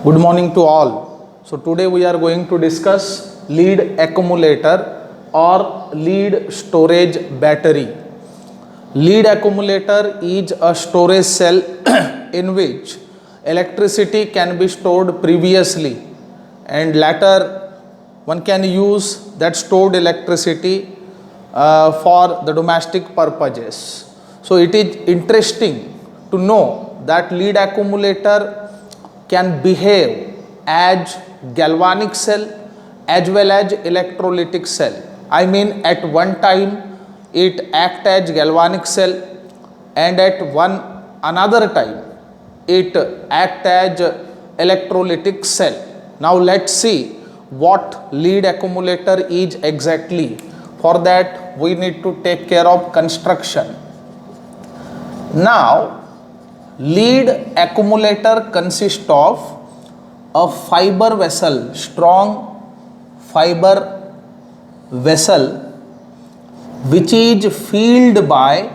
Good morning to all. So today we are going to discuss lead accumulator or lead storage battery. Lead accumulator is a storage cell in which electricity can be stored previously and later one can use that stored electricity for the domestic purposes. So it is interesting to know that lead accumulator can behave as galvanic cell as well as electrolytic cell. I mean, at one time it act as galvanic cell and at another time it act as electrolytic cell. Now let's see what lead accumulator is exactly. For that we need to take care of construction. Now lead accumulator consists of a fiber vessel, strong fiber vessel, which is filled by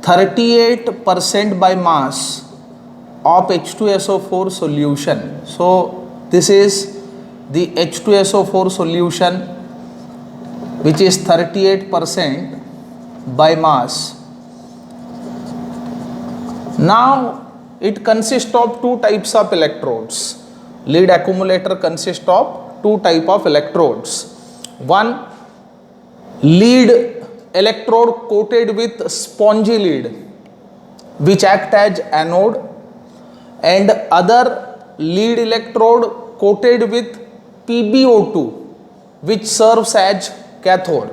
38% by mass of H2SO4 solution. So this is the H2SO4 solution, which is 38% by mass. Now it consists of two types of electrodes. Lead accumulator consists of two types of electrodes. One, lead electrode coated with spongy lead, which act as anode, and other lead electrode coated with PbO2, which serves as cathode.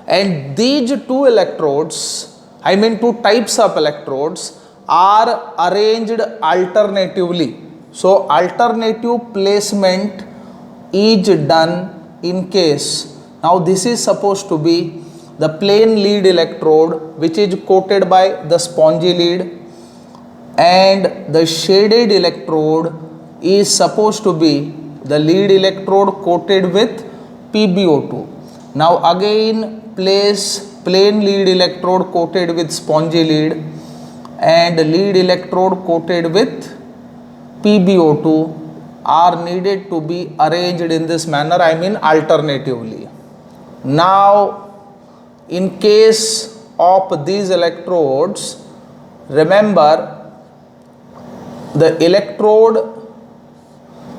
And these two electrodes, I mean two types of electrodes, are arranged alternatively. So alternative placement is done in case. Now this is supposed to be the plain lead electrode which is coated by the spongy lead, and the shaded electrode is supposed to be the lead electrode coated with PbO2. Now again place plain lead electrode coated with spongy lead and lead electrode coated with PbO2 are needed to be arranged in this manner, I mean alternatively. Now in case of these electrodes, remember the electrode,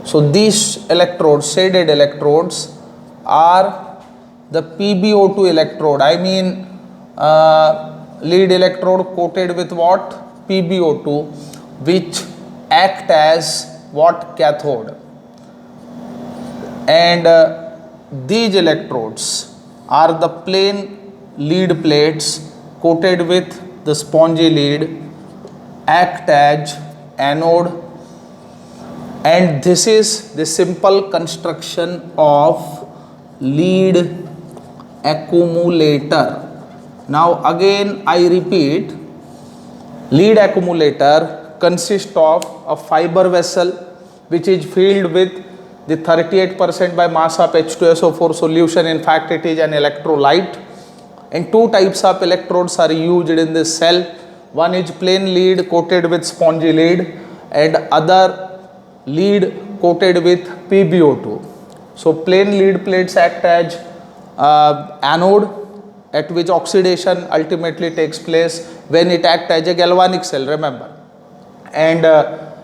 so these electrodes, shaded electrodes, are the PbO2 electrode, I mean lead electrode coated with what? PbO2, which act as what? Cathode. And these electrodes are the plain lead plates coated with the spongy lead, act as anode, and this is the simple construction of lead accumulator. Now again I repeat, lead accumulator consists of a fiber vessel which is filled with the 38% by mass of H2SO4 solution. In fact it is an electrolyte, and two types of electrodes are used in this cell. One is plain lead coated with spongy lead and other lead coated with PbO2. So plain lead plates act as anode, at which oxidation ultimately takes place when it acts as a galvanic cell, remember. And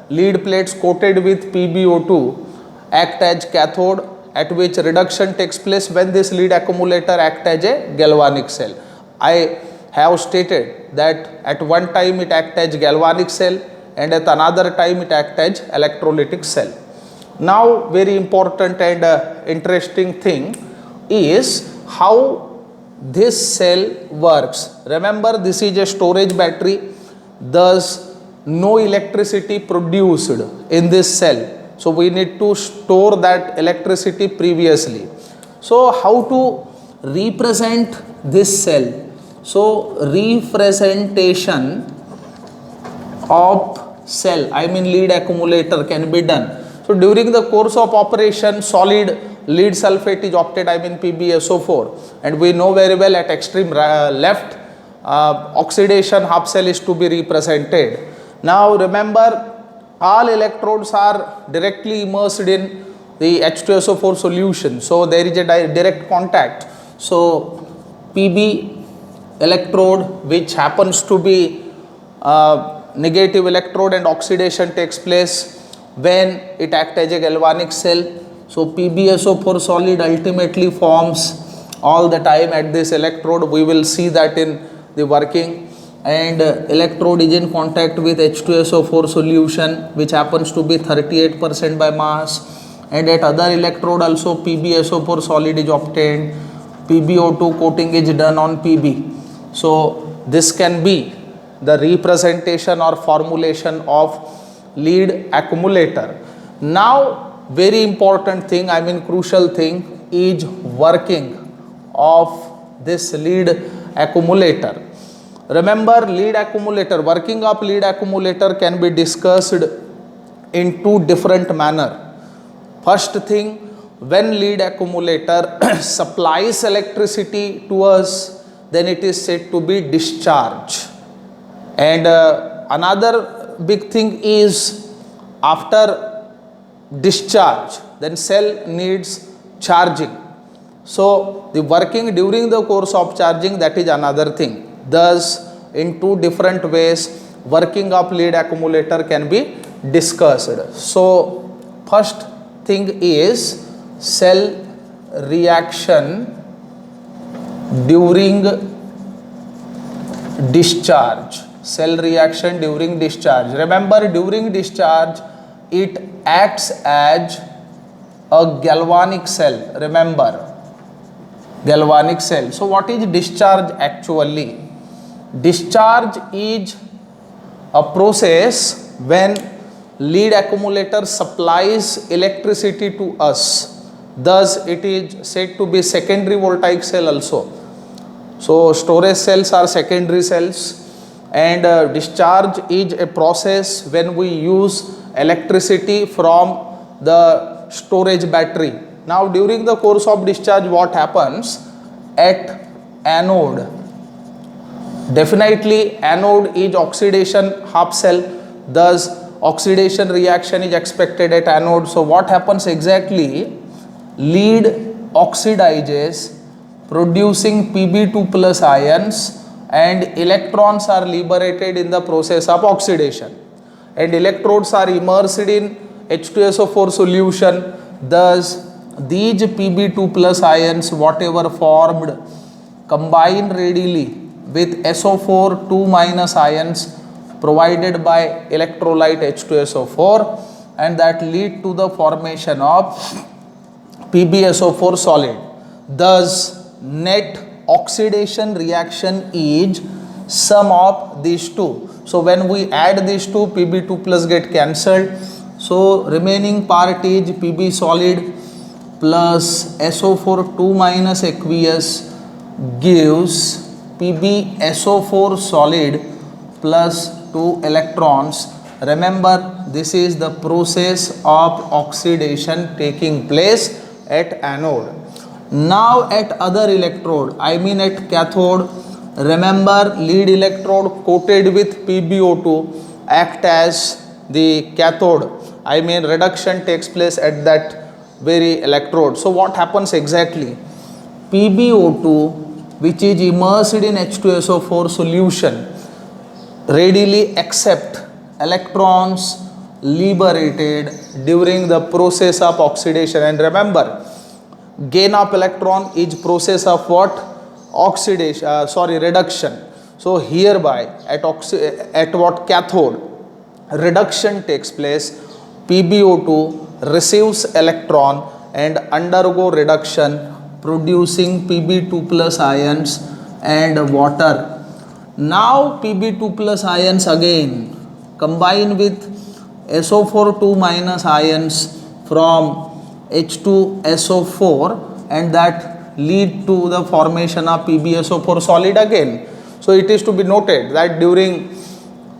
lead plates coated with PbO2 act as cathode, at which reduction takes place when this lead accumulator acts as a galvanic cell. I have stated that at one time it acts as galvanic cell and at another time it acts as electrolytic cell. Now very important and interesting thing is how this cell works. Remember, this is a storage battery, thus no electricity produced in this cell. So we need to store that electricity previously. So how to represent this cell? So representation of cell, I mean lead accumulator, can be done. So during the course of operation, solid lead sulfate is opted, I mean PbSO4, and we know very well at extreme left oxidation half cell is to be represented. Now remember all electrodes are directly immersed in the H2SO4 solution. So there is a direct contact. So PB electrode, which happens to be negative electrode, and oxidation takes place when it acts as a galvanic cell. So PbSO4 solid ultimately forms all the time at this electrode. We will see that in the working. And electrode is in contact with H2SO4 solution, which happens to be 38% by mass. And at other electrode also PbSO4 solid is obtained. PbO2 coating is done on Pb. So this can be the representation or formulation of lead accumulator. Now very important thing, I mean crucial thing, is working of this lead accumulator. Remember, lead accumulator, working of lead accumulator can be discussed in two different manner. First thing, when lead accumulator supplies electricity to us, then it is said to be discharge. And another big thing is, after discharge, then cell needs charging. So the working during the course of charging, that is another thing. Thus, in two different ways, working of lead accumulator can be discussed. So first thing is cell reaction during discharge. Cell reaction during discharge. Remember, during discharge it acts as a galvanic cell. Remember, galvanic cell. So what is discharge actually? Discharge is a process when lead accumulator supplies electricity to us. Thus it is said to be secondary voltaic cell also. So storage cells are secondary cells, and discharge is a process when we use electricity from the storage battery. Now during the course of discharge, what happens at anode? Definitely anode is oxidation half cell, thus oxidation reaction is expected at anode. So what happens exactly? Lead oxidizes, producing Pb2 plus ions, and electrons are liberated in the process of oxidation, and electrodes are immersed in H2SO4 solution. Thus these Pb2 plus ions, whatever formed, combine readily with SO4 2 minus ions provided by electrolyte H2SO4, and that lead to the formation of PbSO4 solid. Thus net oxidation reaction is sum of these two. So when we add these two, Pb2 plus get cancelled. So remaining part is Pb solid plus SO4 2 minus aqueous gives PbSO4 solid plus 2 electrons. Remember, this is the process of oxidation taking place at anode. Now at other electrode, I mean at cathode, remember lead electrode coated with PbO2 act as the cathode. I mean reduction takes place at that very electrode. So what happens exactly? PbO2, which is immersed in H2SO4 solution, readily accept electrons liberated during the process of oxidation. And remember, gain of electron is process of what? Oxidation, reduction. So hereby at what cathode reduction takes place, PbO2 receives electron and undergo reduction, producing Pb2 plus ions and water. Now Pb2 plus ions again combine with SO4 2 minus ions from H2SO4, and that lead to the formation of PbSO4 solid again. So it is to be noted that during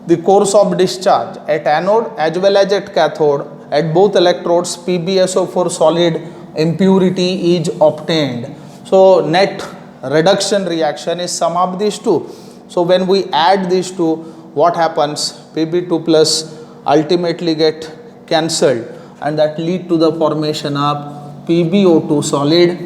the course of discharge at anode as well as at cathode, at both electrodes, PbSO4 solid impurity is obtained. So net reduction reaction is sum of these two. So when we add these two, what happens? Pb2 plus ultimately get cancelled, and that lead to the formation of PbO2 solid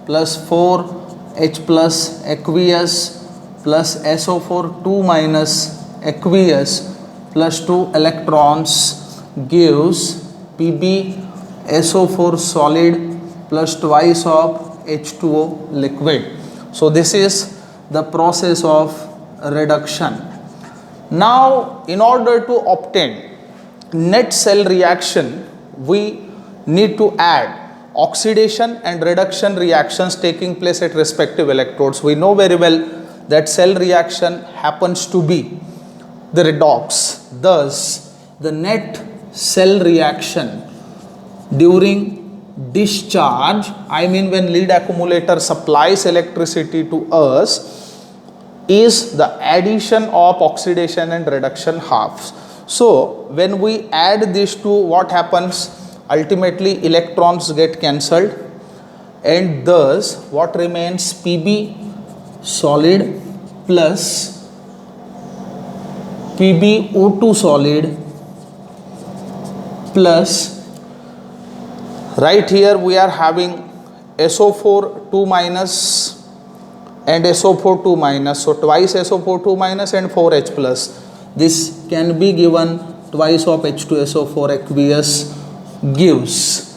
plus 4H plus aqueous plus SO4 2 minus aqueous plus 2 electrons gives PbSO4 solid plus twice of H2O liquid. So this is the process of reduction. Now in order to obtain net cell reaction, we need to add oxidation and reduction reactions taking place at respective electrodes. We know very well that cell reaction happens to be the redox. Thus, the net cell reaction during discharge, I mean when lead accumulator supplies electricity to us, is the addition of oxidation and reduction halves. So when we add these two, what happens? Ultimately electrons get cancelled, and thus what remains? Pb solid plus PbO2 solid plus, right here we are having SO4 2 minus and SO4 2 minus, so twice SO4 2 minus and 4H plus. This can be given twice of H2SO4 aqueous gives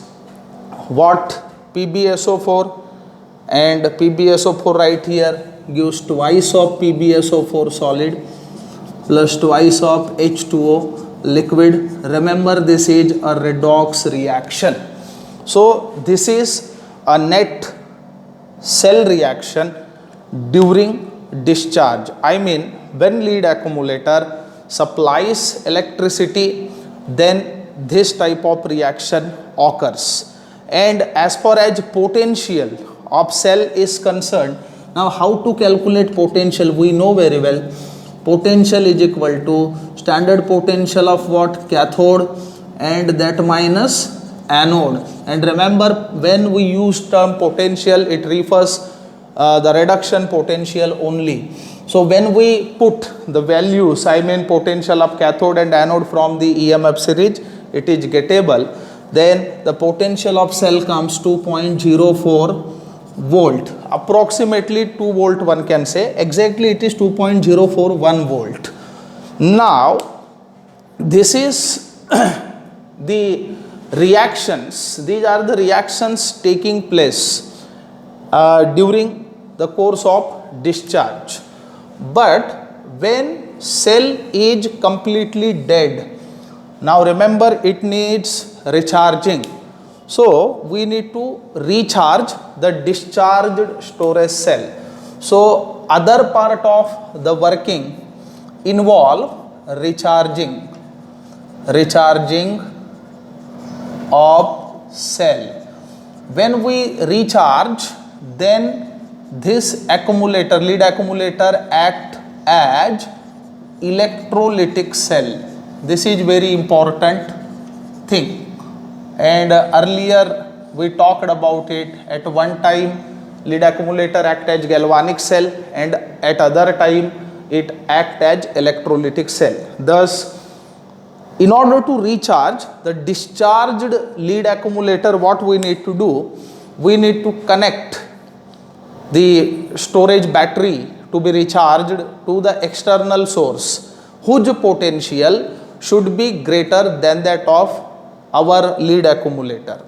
what? PbSO4, and PbSO4 right here gives twice of PbSO4 solid plus twice of H2O liquid. Remember, this is a redox reaction. So this is a net cell reaction during discharge. I mean when lead accumulator supplies electricity, then this type of reaction occurs. And as far as potential of cell is concerned, now how to calculate potential? We know very well. Potential is equal to standard potential of what? Cathode, and that minus anode. And remember, when we use term potential, it refers the reduction potential only. So when we put the values, I mean potential of cathode and anode from the EMF series, it is gettable, then the potential of cell comes to 0.04 volt, approximately 2 volt one can say, exactly it is 2.041 volt. Now this is the reactions, these are the reactions taking place during the course of discharge. But when cell is completely dead, now remember it needs recharging. So we need to recharge the discharged storage cell. So other part of the working involve recharging of cell. When we recharge, then this accumulator, lead accumulator, act as electrolytic cell. This is very important thing, and earlier we talked about it. At one time lead accumulator act as galvanic cell, and at other time it act as electrolytic cell. Thus, in order to recharge the discharged lead accumulator, what we need to do? We need to connect the storage battery to be recharged to the external source, whose potential should be greater than that of our lead accumulator.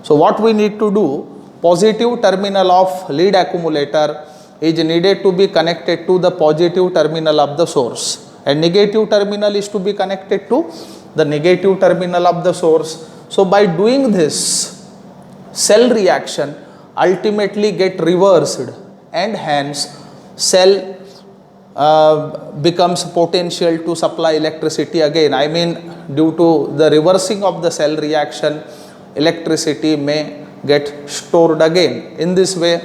So what we need to do? Positive terminal of lead accumulator is needed to be connected to the positive terminal of the source, and negative terminal is to be connected to the negative terminal of the source. So by doing this, cell reaction ultimately get reversed, and hence cell becomes potential to supply electricity again. I mean, due to the reversing of the cell reaction, electricity may get stored again. In this way,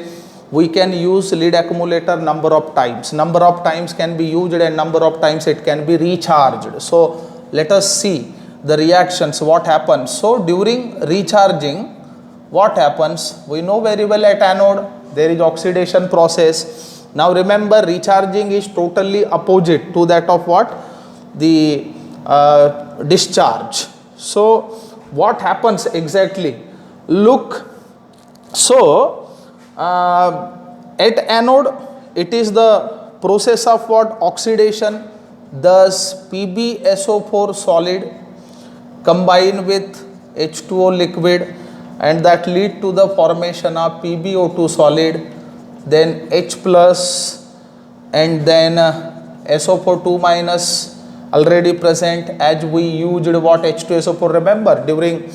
we can use lead accumulator number of times. Number of times can be used, and number of times it can be recharged. So let us see the reactions, what happens. So during recharging, what happens? We know very well at anode there is oxidation process. Now remember, recharging is totally opposite to that of what? The discharge. So what happens exactly? Look, so at anode it is the process of what? Oxidation. Thus PbSO4 solid combine with H2O liquid, and that lead to the formation of PbO2 solid, then H plus, and then SO4 2 minus already present, as we used what? H2SO4. Remember, during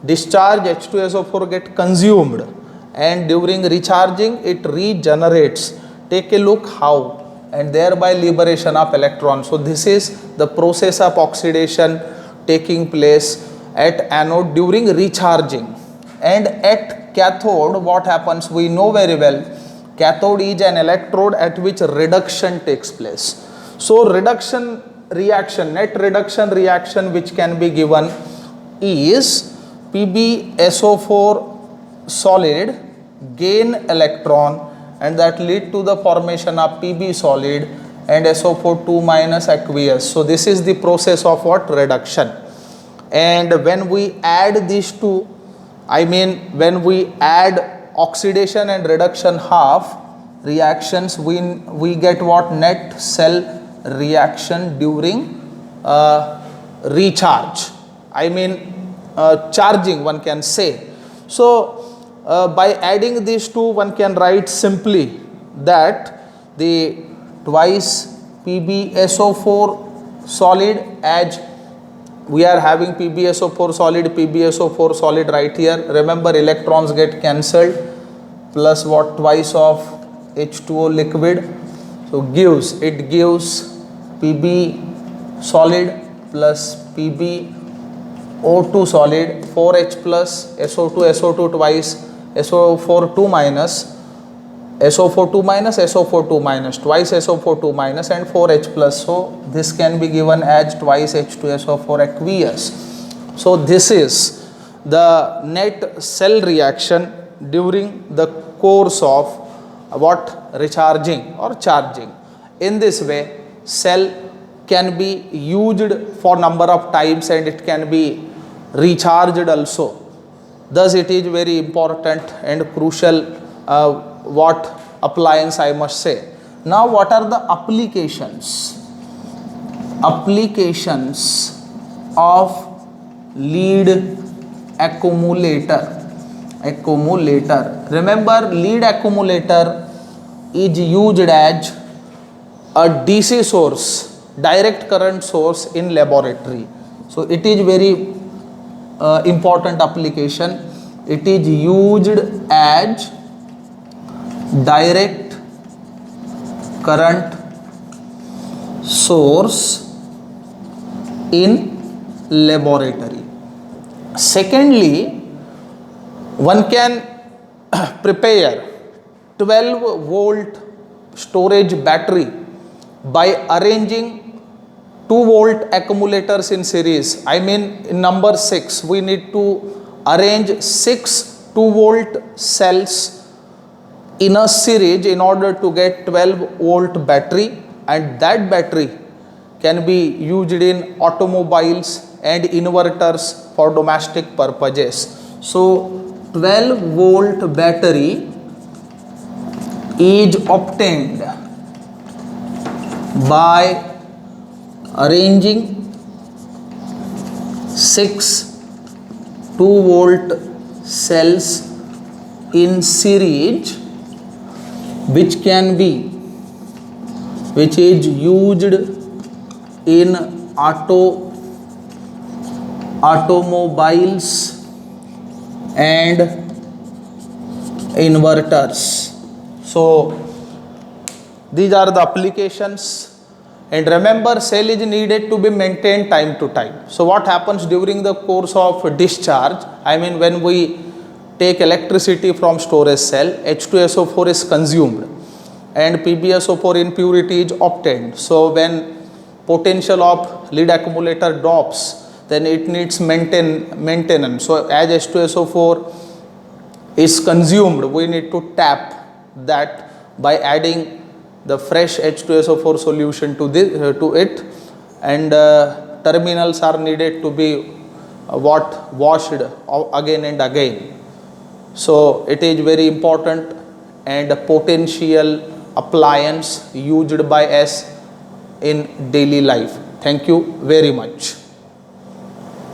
discharge H2SO4 get consumed, and during recharging it regenerates. Take a look how, and thereby liberation of electrons. So this is the process of oxidation taking place at anode during recharging. And at cathode what happens? We know very well, cathode is an electrode at which reduction takes place. So reduction reaction, net reduction reaction which can be given is PbSO4 solid gain electron, and that lead to the formation of Pb solid and SO4 2 minus aqueous. So this is the process of what? Reduction. And when we add these two, I mean when we add oxidation and reduction half reactions, we get what? Net cell reaction during recharge, I mean charging, one can say. So by adding these two, one can write simply that the twice PbSO4 solid, as we are having PbSO4 solid, PbSO4 solid right here. Remember, electrons get cancelled, plus what? Twice of H2O liquid. So it gives Pb solid plus PbO2 solid, 4H plus SO2 twice, SO4 2 minus, SO4 2 minus, SO4 2 minus, twice SO4 2 minus, and 4H plus. So this can be given as twice H2SO4 aqueous. So this is the net cell reaction during the course of what? Recharging or charging. In this way, cell can be used for number of times, and it can be recharged also. Thus it is very important and crucial what appliance, I must say. Now what are the applications? Applications of lead accumulator. Remember, lead accumulator is used as a DC source, direct current source, in laboratory. So it is very important application. It is used as direct current source in laboratory. Secondly, one can prepare 12 volt storage battery by arranging 2 volt accumulators in series. I mean in number 6, we need to arrange 6 2 volt cells in a series in order to get 12 volt battery, and that battery can be used in automobiles and inverters for domestic purposes. So 12 volt battery is obtained by arranging 6 2 volt cells in series, which is used in automobiles and inverters. So these are the applications. And remember, cell is needed to be maintained time to time. So what happens during the course of discharge? I mean when we take electricity from storage cell, H2SO4 is consumed and PbSO4 impurity is obtained. So when potential of lead accumulator drops, then it needs maintenance. So as H2SO4 is consumed, we need to tap that by adding the fresh H2SO4 solution to it, and terminals are needed to be washed again and again. So it is very important and a potential appliance used by us in daily life. Thank you very much.